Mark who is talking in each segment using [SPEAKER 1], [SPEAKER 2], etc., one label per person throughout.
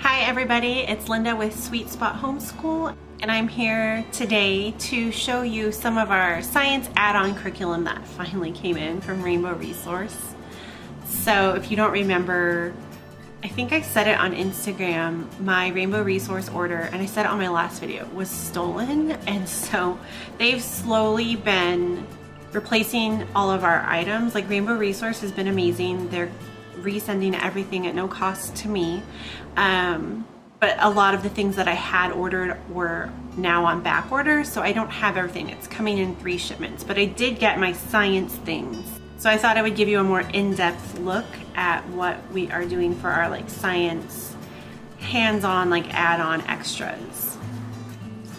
[SPEAKER 1] Hi everybody, it's Linda with Sweet Spot Homeschool, and I'm here today to show you some of our science add-on curriculum that finally came in from Rainbow Resource. So if you don't remember, I think I said it on Instagram, my Rainbow Resource order, and I said it on my last video, was stolen. And so they've slowly been replacing all of our items. Like Rainbow Resource has been amazing. They're resending everything at no cost to me. But a lot of the things that I had ordered were now on back order, so I don't have everything. It's coming in 3 shipments, but I did get my science things. So I thought I would give you a more in-depth look at what we are doing for our science hands-on add-on extras.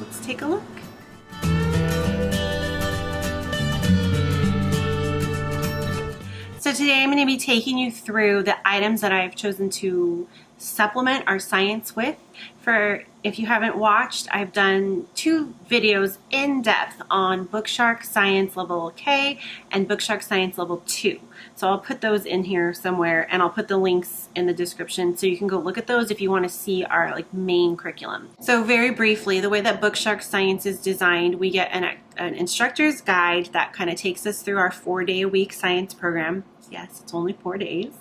[SPEAKER 1] Let's take a look. So today I'm going to be taking you through the items that I've chosen to supplement our science with. If you haven't watched, I've done 2 videos in depth on Bookshark Science Level K and Bookshark Science Level 2. So I'll put those in here somewhere, and I'll put the links in the description so you can go look at those if you want to see our main curriculum. So very briefly, the way that Bookshark Science is designed, we get an instructor's guide that kind of takes us through our 4-day-a-week science program. Yes, it's only 4 days.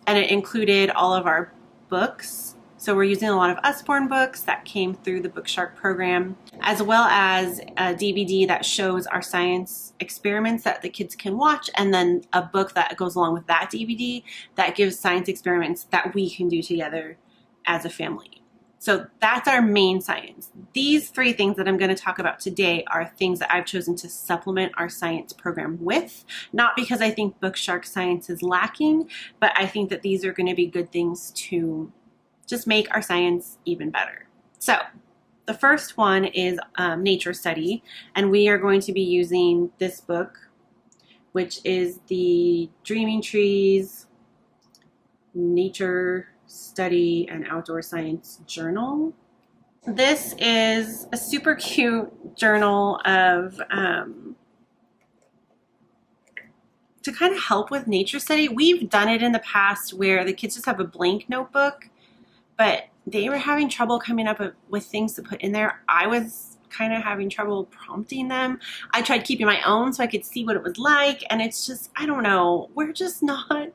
[SPEAKER 1] And it included all of our books. So we're using a lot of Usborne books that came through the Bookshark program, as well as a DVD that shows our science experiments that the kids can watch, and then a book that goes along with that DVD that gives science experiments that we can do together as a family. So that's our main science. These 3 things that I'm going to talk about today are things that I've chosen to supplement our science program with, not because I think Bookshark Science is lacking, but I think that these are going to be good things to just make our science even better. So the first one is nature study, and we are going to be using this book, which is the Dreaming Trees Nature Study and Outdoor Science Journal. This is a super cute journal of to kind of help with nature study. We've done it in the past where the kids just have a blank notebook, but they were having trouble coming up with things to put in there. I was kind of having trouble prompting them. I tried keeping my own so I could see what it was like, and it's just, I don't know, we're just not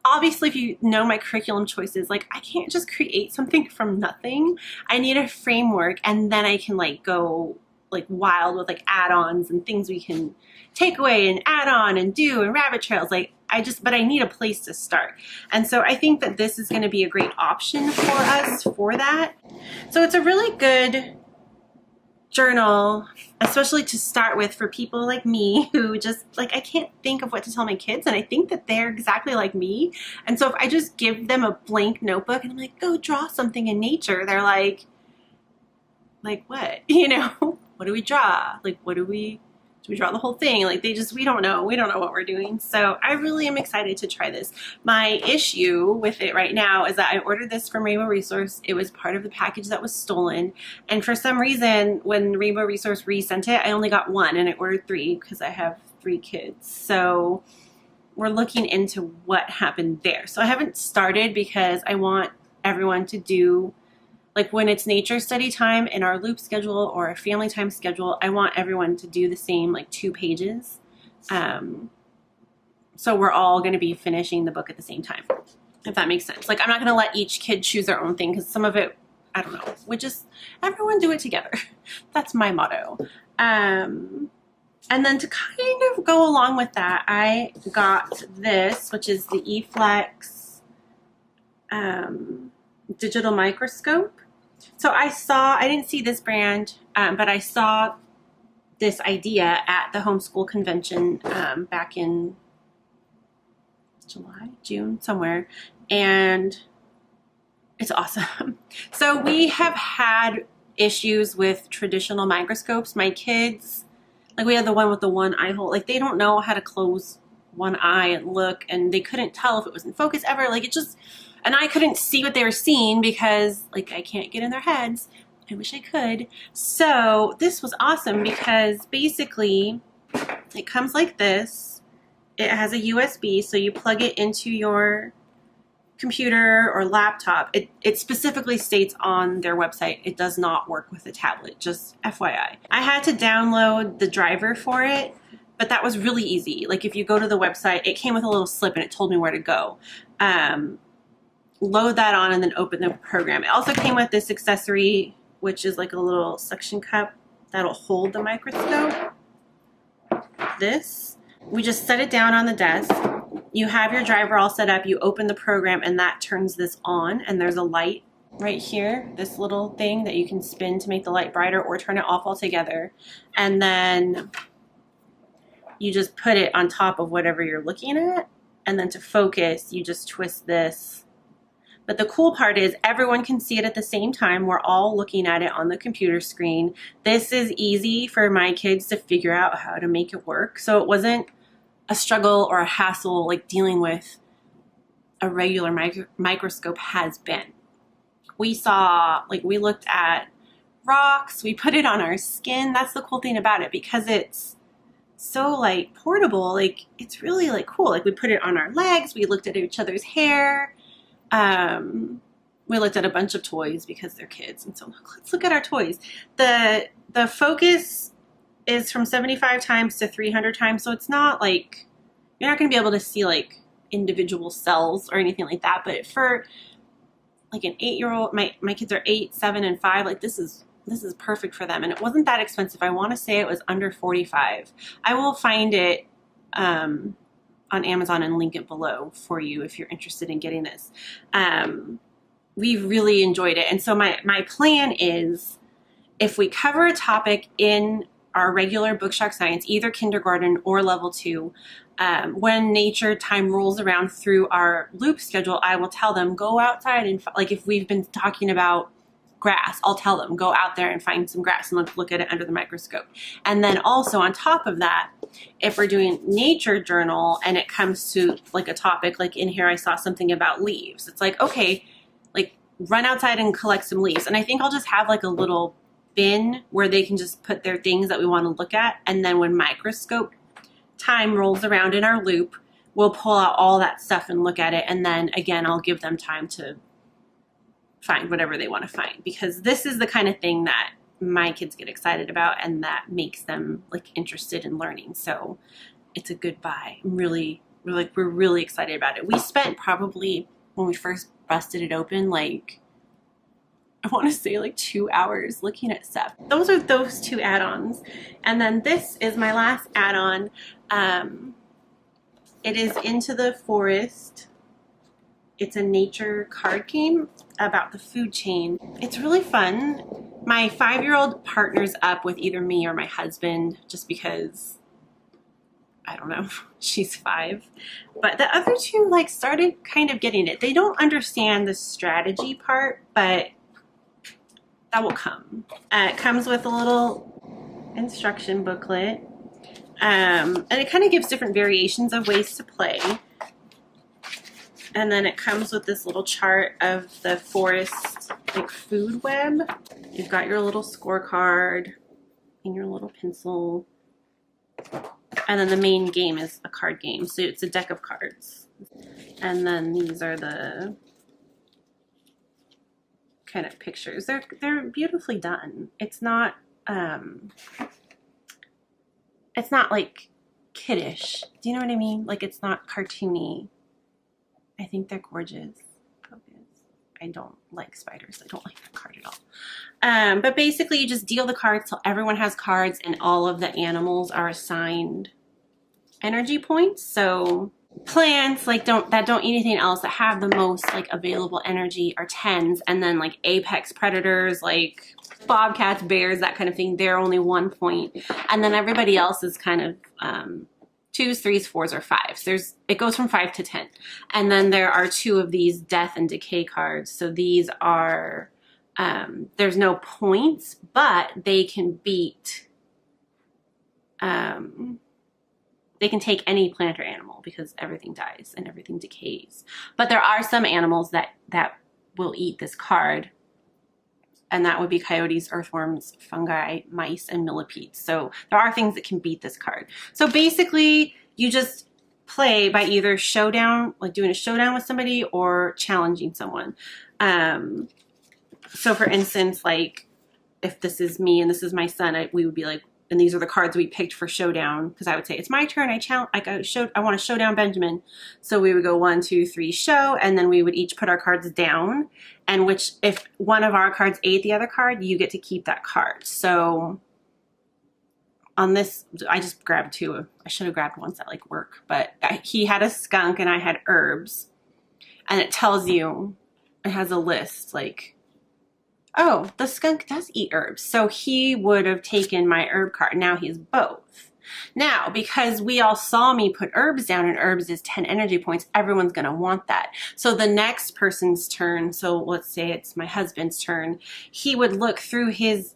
[SPEAKER 1] obviously, if you know my curriculum choices, I can't just create something from nothing. I need a framework, and then I can go wild with add-ons and things we can take away and add on and do and rabbit trails. But I need a place to start. And so I think that this is going to be a great option for us for that. So it's a really good journal, especially to start with for people like me who just I can't think of what to tell my kids, and I think that they're exactly like me. And so if I just give them a blank notebook and I'm go draw something in nature, they're like what? What do we draw? Do we draw the whole thing? We don't know what we're doing. So I really am excited to try this. My issue with it right now is that I ordered this from Rainbow Resource. It was part of the package that was stolen. And for some reason, when Rainbow Resource resent it, I only got 1, and I ordered 3 because I have 3 kids. So we're looking into what happened there. So I haven't started because I want everyone to do, when it's nature study time in our loop schedule or a family time schedule, I want everyone to do the same 2 pages. So we're all going to be finishing the book at the same time, if that makes sense. I'm not going to let each kid choose their own thing, because some of it, I don't know, we just, everyone do it together. That's my motto. And then to kind of go along with that, I got this, which is the eFlex digital microscope. So I didn't see this brand, but I saw this idea at the homeschool convention back in June, somewhere, and it's awesome. So we have had issues with traditional microscopes. My kids, we had the one with the one eye hole, they don't know how to close one eye and look, and they couldn't tell if it was in focus ever. And I couldn't see what they were seeing because I can't get in their heads. I wish I could. So this was awesome because basically it comes like this. It has a USB, so you plug it into your computer or laptop, it specifically states on their website it does not work with a tablet, just FYI. I had to download the driver for it, but that was really easy. Like if you go to the website, it came with a little slip and it told me where to go. Load that on and then open the program. It also came with this accessory, which is like a little suction cup that'll hold the microscope. This, we just set it down on the desk. You have your driver all set up, you open the program and that turns this on, and there's a light right here, this little thing that you can spin to make the light brighter or turn it off altogether. And then you just put it on top of whatever you're looking at, and then to focus, you just twist this. But the cool part is everyone can see it at the same time. We're all looking at it on the computer screen. This is easy for my kids to figure out how to make it work. So it wasn't a struggle or a hassle like dealing with a regular microscope has been. We saw, like we looked at rocks, we put it on our skin. That's the cool thing about it, because it's so like portable, like it's really like cool. Like we put it on our legs, we looked at each other's hair. We looked at a bunch of toys because they're kids, and so let's look at our toys. The focus is from 75 times to 300 times, so it's not like, you're not going to be able to see like individual cells or anything like that, but for like an 8-year-old, my kids are 8, 7, and 5, like this is perfect for them. And it wasn't that expensive. I want to say it was under $45. I will find it on Amazon and link it below for you if you're interested in getting this. We really enjoyed it. And so my plan is, if we cover a topic in our regular Bookshock Science, either kindergarten or level 2, when nature time rolls around through our loop schedule, I will tell them, go outside and, like if we've been talking about grass, I'll tell them, go out there and find some grass and let's look at it under the microscope. And then also on top of that, if we're doing nature journal and it comes to like a topic, like in here I saw something about leaves. It's like, okay, like run outside and collect some leaves. And I think I'll just have like a little bin where they can just put their things that we want to look at. And then when microscope time rolls around in our loop, we'll pull out all that stuff and look at it. And then again, I'll give them time to find whatever they want to find, because this is the kind of thing that my kids get excited about and that makes them like interested in learning. So it's a good buy. We're really excited about it. We spent probably, when we first busted it open, like I want to say like 2 hours looking at stuff. Those are those 2 add-ons. And then this is my last add-on. It is Into the Forest. It's a nature card game about the food chain. It's really fun. My 5-year-old partners up with either me or my husband just because, I don't know, she's 5. But the other 2 like started kind of getting it. They don't understand the strategy part, but that will come. It comes with a little instruction booklet. And it kind of gives different variations of ways to play. And then it comes with this little chart of the forest like food web. You've got your little scorecard and your little pencil. And then the main game is a card game. So it's a deck of cards. And then these are the kind of pictures. They're beautifully done. It's not like kiddish. Do you know what I mean? Like it's not cartoony. I think they're gorgeous. Focus. I don't like spiders. I don't like that card at all. But basically you just deal the cards till everyone has cards and all of the animals are assigned energy points. So plants like that don't eat anything else that have the most like available energy are 10s, and then like apex predators like bobcats, bears, that kind of thing, they're only 1 point. And then everybody else is kind of 2s, 3s, 4s, or 5s. It goes from 5 to 10. And then there are 2 of these death and decay cards. So these are, there's no points, but they can beat, they can take any plant or animal because everything dies and everything decays. But there are some animals that will eat this card, and that would be coyotes, earthworms, fungi, mice, and millipedes. So there are things that can beat this card. So basically, you just play by either showdown, like doing a showdown with somebody, or challenging someone. So for instance, like if this is me and this is my son, we would be like, and these are the cards we picked for showdown, because I would say, it's my turn, I want to show down Benjamin. So we would go 1, 2, 3, show, and then we would each put our cards down, and if one of our cards ate the other card, you get to keep that card. So on this, I just grabbed 2. I should have grabbed ones at like work, but he had a skunk and I had herbs, and it tells you, it has a list like, oh, the skunk does eat herbs. So he would have taken my herb card. Now he's both. Now, because we all saw me put herbs down, and herbs is 10 energy points, everyone's going to want that. So the next person's turn, so let's say it's my husband's turn, he would look through his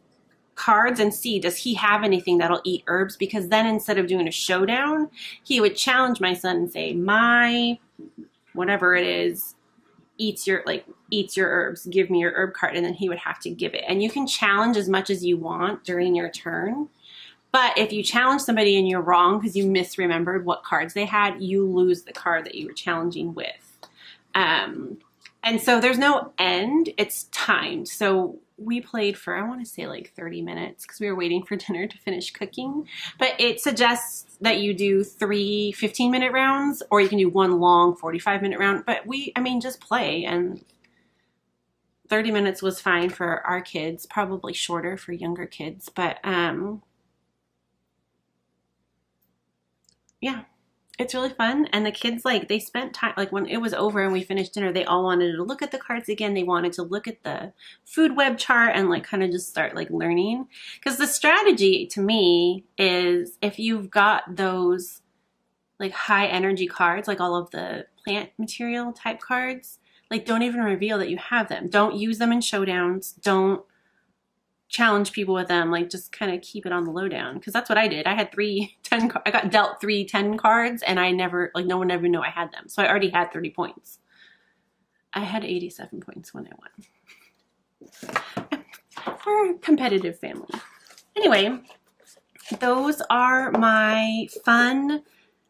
[SPEAKER 1] cards and see, does he have anything that'll eat herbs? Because then instead of doing a showdown, he would challenge my son and say, my whatever it is eats your herbs, give me your herb card, and then he would have to give it. And you can challenge as much as you want during your turn, but if you challenge somebody and you're wrong because you misremembered what cards they had, you lose the card that you were challenging with. And so there's no end, it's timed. So we played for, I want to say like 30 minutes because we were waiting for dinner to finish cooking. But it suggests that you do 3 15-minute rounds, or you can do 1 long 45-minute round. But just play, and 30 minutes was fine for our kids, probably shorter for younger kids. But yeah. It's really fun, and the kids, like, they spent time, like, when it was over and we finished dinner, they all wanted to look at the cards again. They wanted to look at the food web chart and, like, kind of just start, like, learning. Because the strategy, to me, is if you've got those, like, high energy cards, like all of the plant material type cards, like, don't even reveal that you have them. Don't use them in showdowns. Don't challenge people with them. Like, just kind of keep it on the lowdown, because that's what I did. I had I got dealt 3 10 cards, and I never, like, no one ever knew I had them. So I already had 30 points. I had 87 points when I won. We're a competitive family. Anyway, those are my fun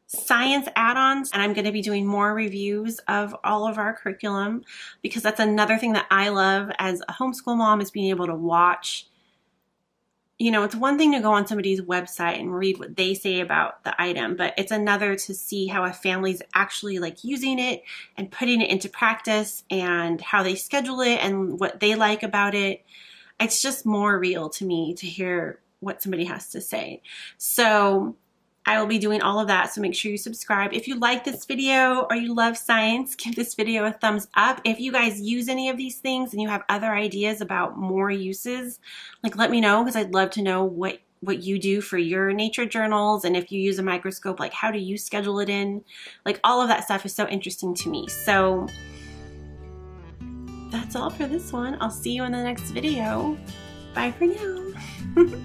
[SPEAKER 1] science add-ons, and I'm going to be doing more reviews of all of our curriculum, because that's another thing that I love as a homeschool mom, is being able to watch. You know, it's one thing to go on somebody's website and read what they say about the item, but it's another to see how a family's actually, like, using it and putting it into practice, and how they schedule it and what they like about it. It's just more real to me to hear what somebody has to say. So I will be doing all of that, so make sure you subscribe. If you like this video or you love science, give this video a thumbs up. If you guys use any of these things and you have other ideas about more uses, like, let me know, because I'd love to know what you do for your nature journals, and if you use a microscope, like, how do you schedule it in? Like, all of that stuff is so interesting to me. So that's all for this one. I'll see you in the next video. Bye for now.